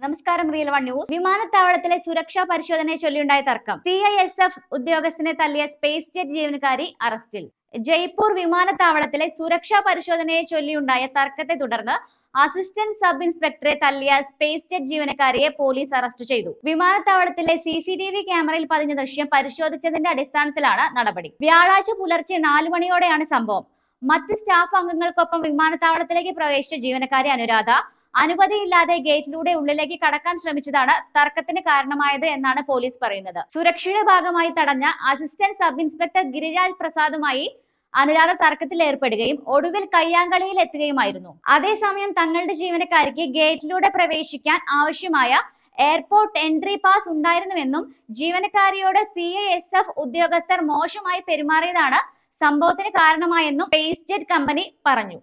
നമസ്കാരം, real one news. വിമാനത്താവളത്തിലെ സുരക്ഷാ പരിശോധനയെ ചൊല്ലിയുണ്ടായ തർക്കം. CISF ഉദ്യോഗസ്ഥനെ തല്ലിയ സ്പേസ് ജെറ്റ് ജീവനക്കാരി അറസ്റ്റിൽ. ജയ്പൂർ വിമാനത്താവളത്തിലെ സുരക്ഷാ പരിശോധനയെ ചൊല്ലിയുണ്ടായ തർക്കത്തെ തുടർന്ന് അസിസ്റ്റന്റ് സബ് ഇൻസ്പെക്ടറെ തല്ലിയ സ്പേസ് ജെറ്റ് ജീവനക്കാരിയെ പോലീസ് അറസ്റ്റ് ചെയ്തു. വിമാനത്താവളത്തിലെ CCTV ക്യാമറയിൽ പതിഞ്ഞ ദൃശ്യം പരിശോധിച്ചതിന്റെ അടിസ്ഥാനത്തിലാണ് നടപടി. വ്യാഴാഴ്ച പുലർച്ചെ 4 മണിയോടെയാണ് സംഭവം. മറ്റ് സ്റ്റാഫ് അംഗങ്ങൾക്കൊപ്പം വിമാനത്താവളത്തിലേക്ക് പ്രവേശിച്ച ജീവനക്കാരി അനുരാധ അനുമതിയില്ലാതെ ഗേറ്റിലൂടെ ഉള്ളിലേക്ക് കടക്കാൻ ശ്രമിച്ചതാണ് തർക്കത്തിന് കാരണമായത് എന്നാണ് പോലീസ് പറയുന്നത്. സുരക്ഷയുടെ ഭാഗമായി തടഞ്ഞ അസിസ്റ്റന്റ് സബ് ഇൻസ്പെക്ടർ ഗിരിരാജ് പ്രസാദുമായി അനുരാധ തർക്കത്തിൽ ഏർപ്പെടുകയും ഒടുവിൽ കയ്യാങ്കളിയിൽ എത്തുകയുമായിരുന്നു. അതേസമയം തങ്ങളുടെ ജീവനക്കാരിക്ക് ഗേറ്റിലൂടെ പ്രവേശിക്കാൻ ആവശ്യമായ എയർപോർട്ട് എൻട്രി പാസ് ഉണ്ടായിരുന്നുവെന്നും ജീവനക്കാരിയോട് CISF ഉദ്യോഗസ്ഥർ മോശമായി പെരുമാറിയതാണ് സംഭവത്തിന് കാരണമായെന്നും സ്പേസ് ജെറ്റ് കമ്പനി പറഞ്ഞു.